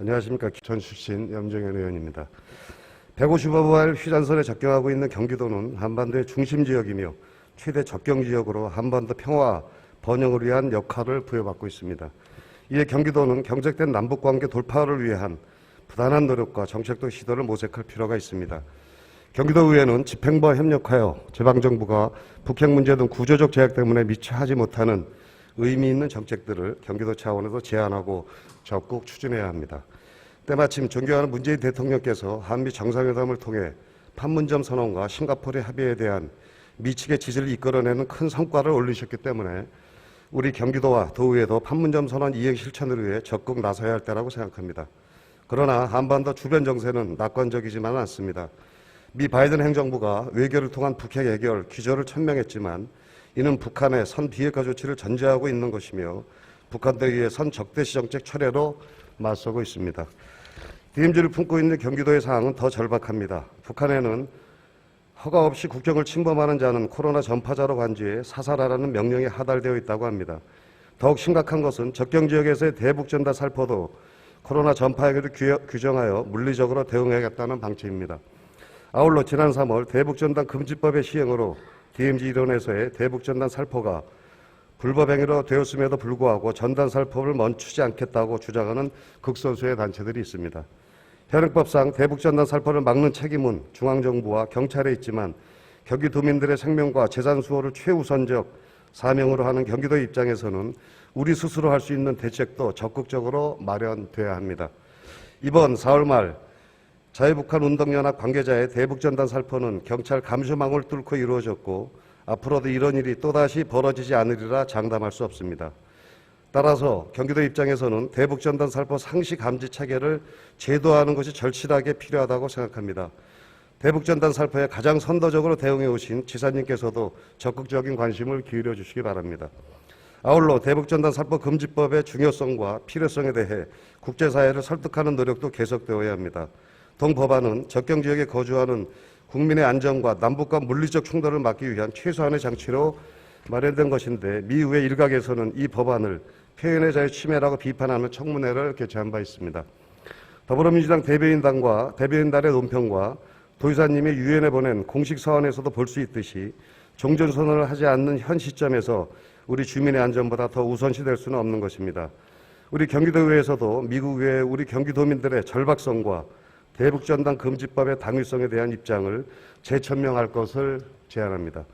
안녕하십니까. 기천 출신 염정현 의원입니다. 155발 휴전선에 접경하고 있는 경기도는 한반도의 중심 지역이며 최대 접경 지역으로 한반도 평화 번영을 위한 역할을 부여받고 있습니다. 이에 경기도는 경색된 남북관계 돌파를 위한 부단한 노력과 정책적 시도를 모색할 필요가 있습니다. 경기도의회는 집행부와 협력하여 지방정부가 북핵 문제 등 구조적 제약 때문에 미처 하지 못하는 의미 있는 정책들을 경기도 차원에서 제안하고 적극 추진해야 합니다. 때마침 존경하는 문재인 대통령께서 한미 정상회담을 통해 판문점 선언과 싱가포르 합의에 대한 미측의 지지를 이끌어내는 큰 성과를 올리셨기 때문에 우리 경기도와 도의회도 판문점 선언 이행 실천을 위해 적극 나서야 할 때라고 생각합니다. 그러나 한반도 주변 정세는 낙관적이지만은 않습니다. 미 바이든 행정부가 외교를 통한 북핵 해결 기조를 천명했지만 이는 북한의 선 비핵화 조치를 전제하고 있는 것이며 북한에 의해 선 적대시 정책 철회로 맞서고 있습니다. DMZ를 품고 있는 경기도의 상황은 더 절박합니다. 북한에는 허가 없이 국경을 침범하는 자는 코로나 전파자로 간주해 사살하라는 명령이 하달되어 있다고 합니다. 더욱 심각한 것은 접경 지역에서의 대북전단 살포도 코로나 전파 행위를 규정하여 물리적으로 대응하겠다는 방침입니다. 아울러 지난 3월 대북전단 금지법의 시행으로 DMZ 일원에서의 대북전단 살포가 불법 행위로 되었음에도 불구하고 전단 살포를 멈추지 않겠다고 주장하는 극소수의 단체들이 있습니다. 현행법상 대북전단 살포를 막는 책임은 중앙정부와 경찰에 있지만 경기도민들의 생명과 재산 수호를 최우선적 사명으로 하는 경기도의 입장에서는 우리 스스로 할 수 있는 대책도 적극적으로 마련돼야 합니다. 이번 4월 말 자유북한 운동연합 관계자의 대북전단 살포는 경찰 감시망을 뚫고 이루어졌고 앞으로도 이런 일이 또다시 벌어지지 않으리라 장담할 수 없습니다. 따라서 경기도 입장에서는 대북전단 살포 상시 감지 체계를 제도화하는 것이 절실하게 필요하다고 생각합니다. 대북전단 살포에 가장 선도적으로 대응해 오신 지사님께서도 적극적인 관심을 기울여 주시기 바랍니다. 아울러 대북전단 살포 금지법의 중요성과 필요성에 대해 국제사회를 설득하는 노력도 계속되어야 합니다. 동법안은 접경 지역에 거주하는 국민의 안전과 남북 간 물리적 충돌을 막기 위한 최소한의 장치로 마련된 것인데 미 의회 일각에서는 이 법안을 표현의 자유 침해라고 비판하는 청문회를 개최한 바 있습니다. 더불어민주당 대변인단의 논평과 도지사님이 유엔에 보낸 공식 서한에서도 볼 수 있듯이 종전선언을 하지 않는 현 시점에서 우리 주민의 안전보다 더 우선시될 수는 없는 것입니다. 우리 경기도의회에서도 미국 의회 우리 경기도민들의 절박성과 대북전단 금지법의 당위성에 대한 입장을 재천명할 것을 제안합니다.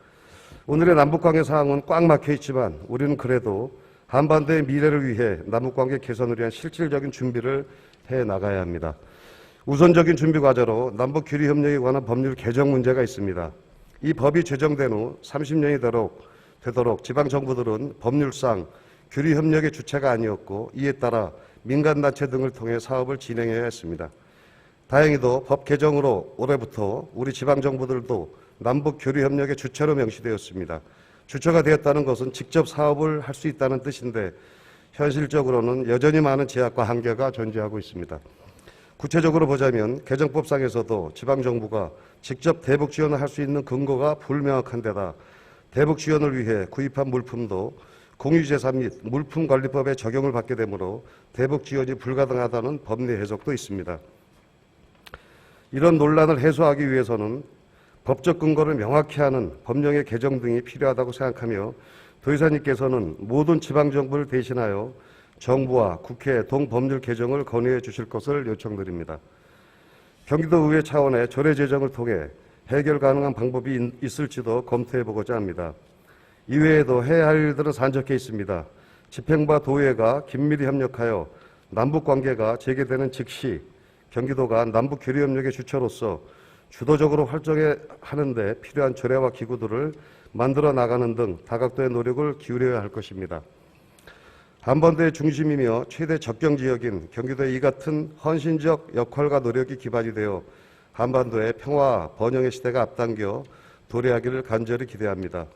오늘의 남북관계 상황은 꽉 막혀 있지만 우리는 그래도 한반도의 미래를 위해 남북관계 개선을 위한 실질적인 준비를 해나가야 합니다. 우선적인 준비 과제로 남북규리협력에 관한 법률 개정 문제가 있습니다. 이 법이 제정된 후 30년이 되도록 지방정부들은 법률상 규리협력의 주체가 아니었고 이에 따라 민간단체 등을 통해 사업을 진행해야 했습니다. 다행히도 법 개정으로 올해부터 우리 지방정부들도 남북교류협력의 주체로 명시되었습니다. 주체가 되었다는 것은 직접 사업을 할 수 있다는 뜻인데 현실적으로는 여전히 많은 제약과 한계가 존재하고 있습니다. 구체적으로 보자면 개정법상에서도 지방정부가 직접 대북 지원을 할 수 있는 근거가 불명확한 데다 대북 지원을 위해 구입한 물품도 공유재산 및 물품관리법의 적용을 받게 되므로 대북 지원이 불가능하다는 법리 해석도 있습니다. 이런 논란을 해소하기 위해서는 법적 근거를 명확히 하는 법령의 개정 등이 필요하다고 생각하며 도지사님께서는 모든 지방정부를 대신하여 정부와 국회 동법률 개정을 건의해 주실 것을 요청드립니다. 경기도의회 차원의 조례 제정을 통해 해결 가능한 방법이 있을지도 검토해 보고자 합니다. 이외에도 해야 할 일들은 산적해 있습니다. 집행부와 도의회가 긴밀히 협력하여 남북관계가 재개되는 즉시 경기도가 남북교류협력의 주체로서 주도적으로 활동하는 데 필요한 조례와 기구들을 만들어 나가는 등 다각도의 노력을 기울여야 할 것입니다. 한반도의 중심이며 최대 접경 지역인 경기도의 이 같은 헌신적 역할과 노력이 기반이 되어 한반도의 평화 번영의 시대가 앞당겨 도래하기를 간절히 기대합니다.